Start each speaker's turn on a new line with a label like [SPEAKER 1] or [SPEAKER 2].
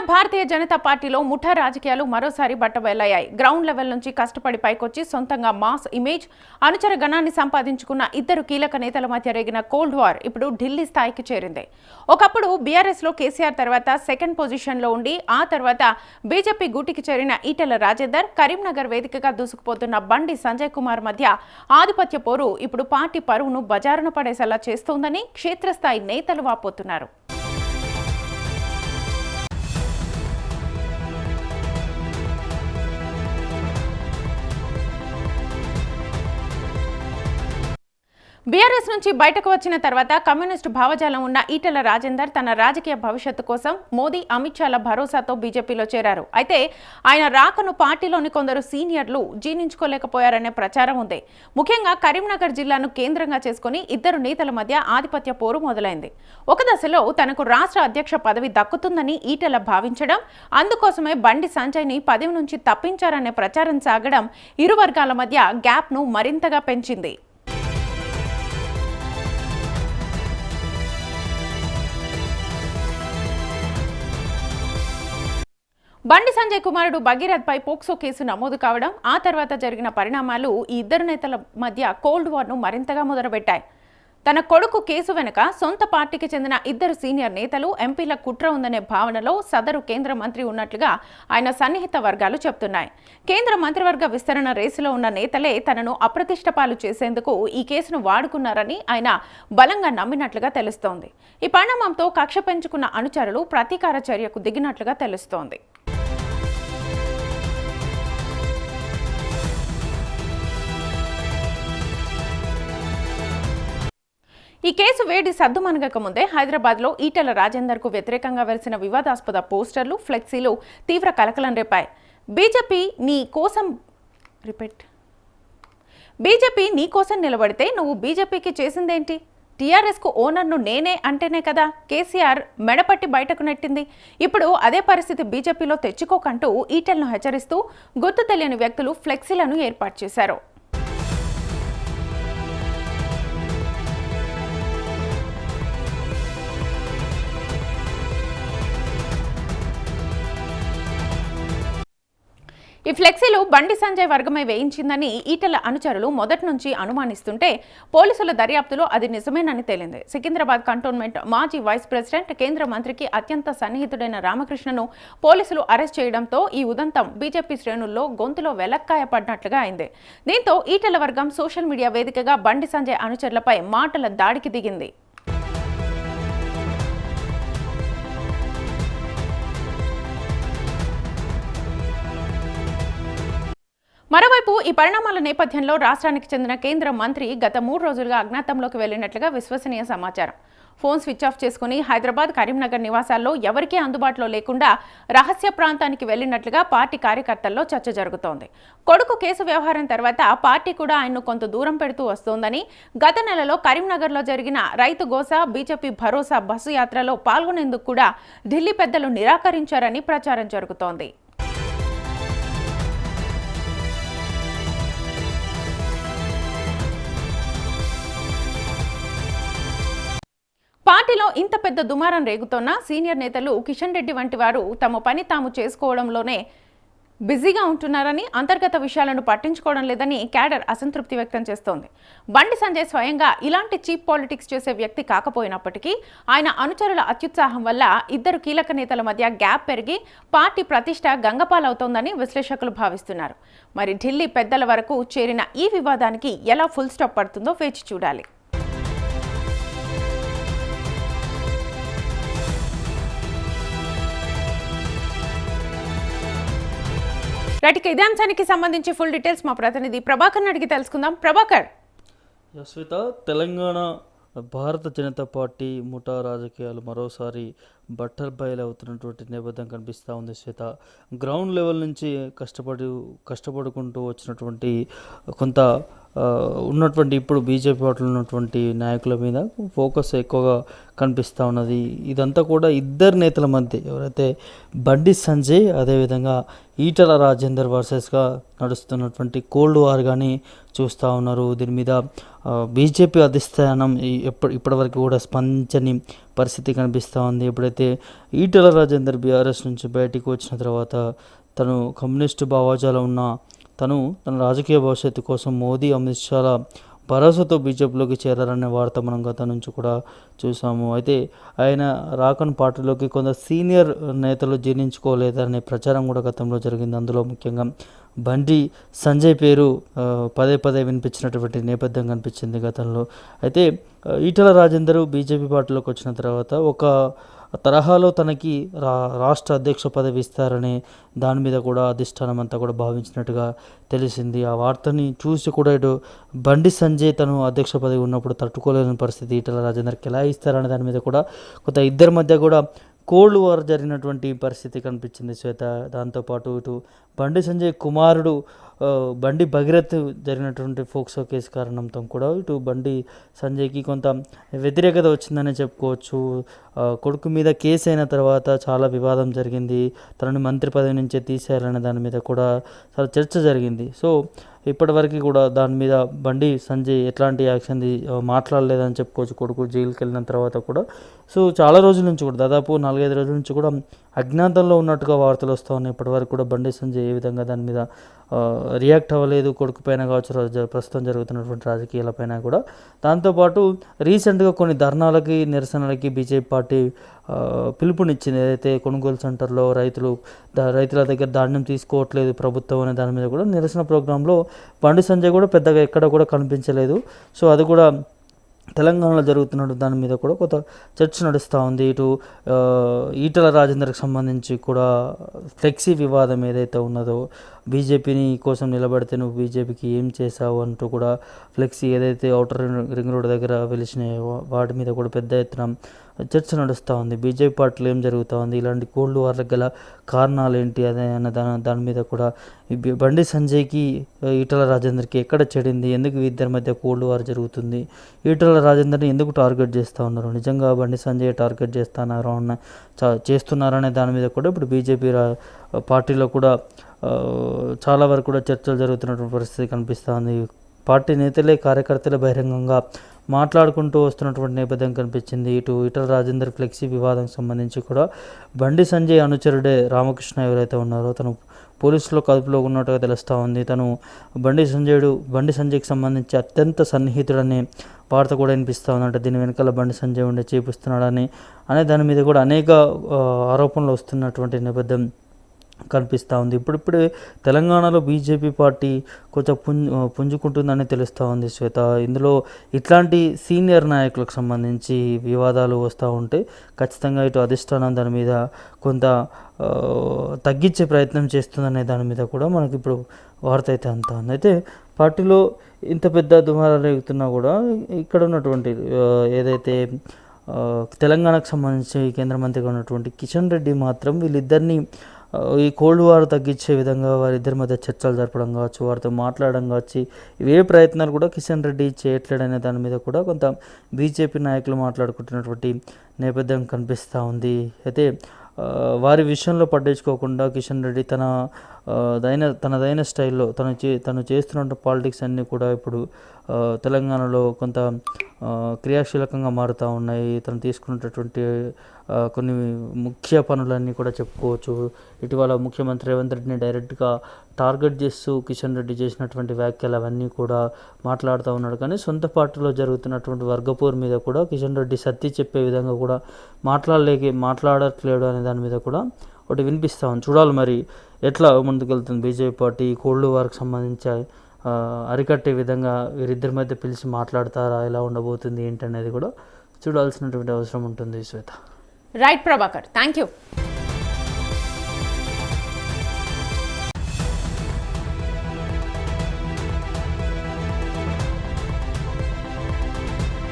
[SPEAKER 1] భారతీయ జనతా పార్టీలో ముఠా రాజకీయాలు మరోసారి బట్టబయలయ్యాయి. గ్రౌండ్ లెవెల్ నుంచి కష్టపడి పైకొచ్చి సొంతంగా మాస్ ఇమేజ్, అనుచర గణాన్ని సంపాదించుకున్న ఇద్దరు కీలక నేతల మధ్య రేగిన కోల్డ్ వార్ ఇప్పుడు ఢిల్లీ స్థాయికి చేరింది. ఒకప్పుడు బీఆర్ఎస్ లో కేసీఆర్ తర్వాత సెకండ్ పొజిషన్ లో ఉండి ఆ తర్వాత బీజేపీ గూటికి చేరిన ఈటెల రాజేందర్, కరీంనగర్ వేదికగా దూసుకుపోతున్న బండి సంజయ్ కుమార్ మధ్య ఆధిపత్య పోరు ఇప్పుడు పార్టీ పరువును బజారున పడేసేలా చేస్తోందని క్షేత్రస్థాయి నేతలు వాపోతున్నారు. బీఆర్ఎస్ నుంచి బయటకు వచ్చిన తర్వాత కమ్యూనిస్టు భావజాలం ఉన్న ఈటెల రాజేందర్ తన రాజకీయ భవిష్యత్తు కోసం మోదీ, అమిత్ షాల భరోసాతో బీజేపీలో చేరారు. అయితే ఆయన రాకను పార్టీలోని కొందరు సీనియర్లు జీర్ణించుకోలేకపోయారనే ప్రచారం ఉంది. ముఖ్యంగా కరీంనగర్ జిల్లాను కేంద్రంగా చేసుకుని ఇద్దరు నేతల మధ్య ఆధిపత్య పోరు మొదలైంది. ఒక దశలో తనకు రాష్ట్ర అధ్యక్ష పదవి దక్కుతుందని ఈటెల భావించడం, అందుకోసమే బండి సంజయ్ని పదవి నుంచి తప్పించారనే ప్రచారం సాగడం ఇరు వర్గాల మధ్య గ్యాప్ను మరింతగా పెంచింది. బండి సంజయ్ కుమారుడు భగీరథ్ పై పోక్సో కేసు నమోదు కావడం, ఆ తర్వాత జరిగిన పరిణామాలు ఈ ఇద్దరు నేతల మధ్య కోల్డ్ వార్ను మరింతగా మొదలుపెట్టాయి. తన కొడుకు కేసు వెనుక సొంత పార్టీకి చెందిన ఇద్దరు సీనియర్ నేతలు, ఎంపీల కుట్ర ఉందనే భావనలో సదరు కేంద్ర మంత్రి ఉన్నట్లుగా ఆయన సన్నిహిత వర్గాలు చెబుతున్నాయి. కేంద్ర మంత్రివర్గ విస్తరణ రేసులో ఉన్న నేతలే తనను అప్రతిష్ట పాలు చేసేందుకు ఈ కేసును వాడుకున్నారని ఆయన బలంగా నమ్మినట్లుగా తెలుస్తోంది. ఈ పరిణామంతో కక్ష పెంచుకున్న అనుచరులు ప్రతీకార చర్యకు దిగినట్లుగా తెలుస్తోంది. ఈ కేసు వేడి సద్దుమణగక ముందే హైదరాబాద్లో ఈటెల రాజేందర్కు వ్యతిరేకంగా వెలిసిన వివాదాస్పద పోస్టర్లు, ఫ్లెక్సీలు తీవ్ర కలకలం రేపాయి. బీజేపీ నీ కోసం నిలబడితే నువ్వు బీజేపీకి చేసిందేంటి? టీఆర్ఎస్కు ఓనర్ను నేనే అంటేనే కదా కేసీఆర్ మెడపట్టి బయటకు నెట్టింది. ఇప్పుడు అదే పరిస్థితి బీజేపీలో తెచ్చుకోకంటూ ఈటెలను హెచ్చరిస్తూ గుర్తు తెలియని వ్యక్తులు ఫ్లెక్సీలను ఏర్పాటు చేశారు. ఈ ఫ్లెక్సీలు బండి సంజయ్ వర్గమే వేయించిందని ఈటెల అనుచరులు మొదటి నుంచి అనుమానిస్తుంటే పోలీసుల దర్యాప్తులో అది నిజమేనని తేలింది. సికింద్రాబాద్ కంటోన్మెంట్ మాజీ వైస్ ప్రెసిడెంట్, కేంద్ర మంత్రికి అత్యంత సన్నిహితుడైన రామకృష్ణను పోలీసులు అరెస్ట్ చేయడంతో ఈ ఉదంతం బీజేపీ శ్రేణుల్లో గొంతులో వెలక్కాయ పడినట్లుగా అయింది. దీంతో ఈటెల వర్గం సోషల్ మీడియా వేదికగా బండి సంజయ్ అనుచరులపై మాటల దాడికి దిగింది. మరోవైపు ఈ పరిణామాల నేపథ్యంలో రాష్ట్రానికి చెందిన కేంద్ర మంత్రి గత 3 రోజులుగా అజ్ఞాతంలోకి వెళ్లినట్లుగా విశ్వసనీయ సమాచారం. ఫోన్ స్విచ్ ఆఫ్ చేసుకుని హైదరాబాద్, కరీంనగర్ నివాసాల్లో ఎవరికీ అందుబాటులో లేకుండా రహస్య ప్రాంతానికి వెళ్లినట్లుగా పార్టీ కార్యకర్తల్లో చర్చ జరుగుతోంది. కొడుకు కేసు వ్యవహారం తర్వాత పార్టీ కూడా ఆయన్ను కొంత దూరం పెడుతూ వస్తోందని, గత నెలలో కరీంనగర్లో జరిగిన రైతు గోసా, బీజేపీ భరోసా బస్సు యాత్రలో పాల్గొనేందుకు కూడా ఢిల్లీ పెద్దలు నిరాకరించారని ప్రచారం జరుగుతోంది. పార్టీలో ఇంత పెద్ద దుమారం రేగుతోన్న సీనియర్ నేతలు కిషన్ రెడ్డి వంటి వారు తమ పని తాము చేసుకోవడంలోనే బిజీగా ఉంటున్నారని, అంతర్గత విషయాలను పట్టించుకోవడం లేదని క్యాడర్ అసంతృప్తి వ్యక్తం చేస్తోంది. బండి సంజయ్ స్వయంగా ఇలాంటి చీప్ పాలిటిక్స్ చేసే వ్యక్తి కాకపోయినప్పటికీ ఆయన అనుచరుల అత్యుత్సాహం వల్ల ఇద్దరు కీలక నేతల మధ్య గ్యాప్ పెరిగి పార్టీ ప్రతిష్ట గంగపాలవుతోందని విశ్లేషకులు భావిస్తున్నారు. మరి ఢిల్లీ పెద్దల వరకు చేరిన ఈ వివాదానికి ఎలా ఫుల్ స్టాప్ పడుతుందో వేచి చూడాలి. రైట్, ఇదే అంశానికి సంబంధించి ఫుల్ డీటెయిల్స్ మా ప్రతినిధి ప్రభాకర్ అడిగి తెలుసుకుందాం. ప్రభాకర్.
[SPEAKER 2] శ్వేత, తెలంగాణ భారత జనతా పార్టీ ముఠా రాజకీయాలు మరోసారి బట్టర్బయలవుతున్నటువంటి నేపథ్యం కనిపిస్తూ ఉంది. శ్వేత, గ్రౌండ్ లెవెల్ నుంచి కష్టపడుకుంటూ వచ్చినటువంటి కొంత ఉన్నటువంటి ఇప్పుడు బీజేపీ పార్టీలో ఉన్నటువంటి నాయకుల మీద ఫోకస్ ఎక్కువగా కనిపిస్తూ ఉన్నది. ఇదంతా కూడా ఇద్దరు నేతల మధ్య ఎవరైతే బండి సంజయ్ అదేవిధంగా ఈటల రాజేందర్ వర్సెస్గా నడుస్తున్నటువంటి కోల్డ్ వార్ కానీ చూస్తూ ఉన్నారు. దీని మీద బీజేపీ అధిష్టానం ఇప్పటివరకు కూడా స్పందించని పరిస్థితి కనిపిస్తూ ఉంది. ఎప్పుడైతే ఈటల రాజేందర్ బీఆర్ఎస్ నుంచి బయటికి వచ్చిన తర్వాత తను కమ్యూనిస్టు భావాజాలం ఉన్న తను తన రాజకీయ భవిష్యత్తు కోసం మోదీ అమిత్ షాల భరోసాతో బీజేపీలోకి చేరారనే వార్త మనం గత నుంచి కూడా చూసాము. అయితే ఆయన రాకన్ పార్టీలోకి కొంత సీనియర్ నేతలు జీర్ణించుకోలేదనే ప్రచారం కూడా గతంలో జరిగింది. అందులో ముఖ్యంగా బండి సంజయ్ పేరు పదే పదే వినిపించినటువంటి నేపథ్యం కనిపించింది గతంలో. అయితే ఈటల రాజేందర్ బీజేపీ పార్టీలోకి వచ్చిన తర్వాత ఒక తరహాలో తనకి రాష్ట్ర అధ్యక్ష పదవి ఇస్తారని దాని మీద కూడా అధిష్టానం అంతా కూడా భావించినట్టుగా తెలిసింది. ఆ వార్తని చూసి కూడా ఇటు బండి సంజయ్ తను అధ్యక్ష పదవి ఉన్నప్పుడు తట్టుకోలేని పరిస్థితి ఈటల రాజేందర్కి ఎలా ఇస్తారనే దాని మీద కూడా కొంత ఇద్దరి మధ్య కూడా కోల్డ్ వార్ జరిగినటువంటి పరిస్థితి కనిపించింది శ్వేత. దాంతోపాటు ఇటు బండి సంజయ్ కుమారుడు బండి భగీరథ్ జరిగినటువంటి ఫోక్సో కేసు కారణంతో కూడా ఇటు బండి సంజయ్కి కొంత వ్యతిరేకత వచ్చిందని చెప్పుకోవచ్చు. కొడుకు మీద కేసు అయిన తర్వాత చాలా వివాదం జరిగింది. తనని మంత్రి పదవి నుంచే తీసేయాలనే దాని మీద కూడా చాలా చర్చ జరిగింది. సో ఇప్పటివరకు కూడా దాని మీద బండి సంజయ్ ఎట్లాంటి యాక్షన్ మాట్లాడలేదని చెప్పుకోవచ్చు. కొడుకు జైలుకి వెళ్ళిన తర్వాత కూడా సో చాలా రోజుల నుంచి కూడా దాదాపు 4-5 రోజుల నుంచి కూడా అజ్ఞాతంలో ఉన్నట్టుగా వార్తలు వస్తూ ఉన్నాయి. ఇప్పటివరకు కూడా బండి సంజయ్ ఏ విధంగా దాని మీద రియాక్ట్ అవ్వలేదు. కొడుకు పైన కావచ్చు, ప్రస్తుతం జరుగుతున్నటువంటి రాజకీయాలపైన కూడా. దాంతోపాటు రీసెంట్గా కొన్ని ధర్నాలకి నిరసనలకి బీజేపీ పార్టీ పిలుపునిచ్చింది. ఏదైతే కొనుగోలు సెంటర్లో రైతుల దగ్గర ధాన్యం తీసుకోవట్లేదు ప్రభుత్వం అనే దాని మీద కూడా నిరసన ప్రోగ్రాంలో బండి సంజయ్ కూడా పెద్దగా ఎక్కడ కూడా కనిపించలేదు. సో అది కూడా తెలంగాణలో జరుగుతున్న దాని మీద కూడా కొంత చర్చ నడుస్తూ ఉంది. ఇటు ఈటల రాజేందర్కి సంబంధించి కూడా ఫ్లెక్సీ వివాదం ఏదైతే ఉన్నదో, బీజేపీని కోసం నిలబడితే నువ్వు బీజేపీకి ఏం చేశావు అంటూ కూడా ఫ్లెక్సీ ఏదైతే ఔటర్ రింగ్ రోడ్ దగ్గర వెలిసినాయో వాటి మీద కూడా పెద్ద ఎత్తున చర్చ నడుస్తూ ఉంది. బీజేపీ పార్టీలో ఏం జరుగుతూ ఉంది, ఇలాంటి కోల్డ్ వార్లకు గల కారణాలు ఏంటి అదే అన్న దాని మీద కూడా బండి సంజయ్కి ఈటల రాజేందర్కి ఎక్కడ చెడింది, ఎందుకు ఇద్దరి మధ్య కోల్డ్ వార్ జరుగుతుంది, ఈటల రాజేందర్ని ఎందుకు టార్గెట్ చేస్తూ ఉన్నారు, నిజంగా బండి సంజయ్ టార్గెట్ చేస్తున్నారనే దాని మీద కూడా ఇప్పుడు బీజేపీ పార్టీలో కూడా చాలా వరకు కూడా చర్చలు జరుగుతున్నటువంటి పరిస్థితి కనిపిస్తూ ఉంది. పార్టీ నేతలే కార్యకర్తలే బహిరంగంగా మాట్లాడుకుంటూ వస్తున్నటువంటి నేపథ్యం కనిపించింది. ఇటు ఈటల రాజేందర్ ఫ్లెక్సీ వివాదం సంబంధించి కూడా బండి సంజయ్ అనుచరుడే రామకృష్ణ ఎవరైతే ఉన్నారో తను పోలీసులో కదుపులో ఉన్నట్టుగా తెలుస్తూ ఉంది. తను బండి సంజయ్కి సంబంధించి అత్యంత సన్నిహితుడనే వార్త కూడా వినిపిస్తూ ఉందంటే దీని వెనకాల బండి సంజయ్ ఉండే చేపిస్తున్నాడని అనే దాని మీద కూడా అనేక ఆరోపణలు వస్తున్నటువంటి నేపథ్యం కనిపిస్తూ ఉంది. ఇప్పుడిప్పుడే తెలంగాణలో బీజేపీ పార్టీ కొంచెం పుంజుకుంటుందని తెలుస్తూ ఉంది శ్వేత. ఇందులో ఇట్లాంటి సీనియర్ నాయకులకు సంబంధించి వివాదాలు వస్తూ ఉంటే ఖచ్చితంగా ఇటు అధిష్టానం దాని మీద కొంత తగ్గించే ప్రయత్నం చేస్తుందనే దాని మీద కూడా మనకి ఇప్పుడు వార్త అయితే అంతా ఉంది. అయితే పార్టీలో ఇంత పెద్ద దుమారాలు రేగుతున్నా కూడా ఇక్కడ ఉన్నటువంటి ఏదైతే తెలంగాణకు సంబంధించి కేంద్ర మంత్రిగా ఉన్నటువంటి కిషన్ రెడ్డి మాత్రం వీళ్ళిద్దరినీ ఈ కోల్డ్ వార్ తగ్గించే విధంగా వారిద్దరి మధ్య చర్చలు జరపడం కావచ్చు, వారితో మాట్లాడడం కావచ్చు, ఇవే ప్రయత్నాలు కూడా కిషన్ రెడ్డి చేయట్లేడనే దాని మీద కూడా కొంత బీజేపీ నాయకులు మాట్లాడుకుంటున్నటువంటి నేపథ్యం కనిపిస్తూ ఉంది. అయితే వారి విషయంలో పట్టించుకోకుండా కిషన్ రెడ్డి తనదైన స్టైల్లో తను చేస్తున్న పాలిటిక్స్ అన్నీ కూడా ఇప్పుడు తెలంగాణలో కొంత క్రియాశీలకంగా మారుతూ ఉన్నాయి. తను తీసుకున్నటువంటి కొన్ని ముఖ్య పనులన్నీ కూడా చెప్పుకోవచ్చు. ఇటీవల ముఖ్యమంత్రి రేవంత్ రెడ్డిని డైరెక్ట్గా టార్గెట్ చేస్తూ కిషన్ రెడ్డి చేసినటువంటి వ్యాఖ్యలు అవన్నీ కూడా మాట్లాడుతూ ఉన్నాడు. కానీ సొంత పార్టీలో జరుగుతున్నటువంటి వర్గపోరు మీద కూడా కిషన్ రెడ్డి సత్తి చెప్పే విధంగా కూడా మాట్లాడట్లేడు అనే దాని మీద కూడా ఒకటి వినిపిస్తూ ఉంది. చూడాలి మరి ఎట్లా ముందుకెళ్తుంది బీజేపీ పార్టీ కోల్డ్ వార్కి సంబంధించి అరికట్టే విధంగా వీరిద్దరి మధ్య పిలిచి మాట్లాడతారా, ఎలా ఉండబోతుంది ఏంటనేది కూడా చూడాల్సినటువంటి అవసరం ఉంటుంది Shweta.
[SPEAKER 1] Right Prabhakar, thank you.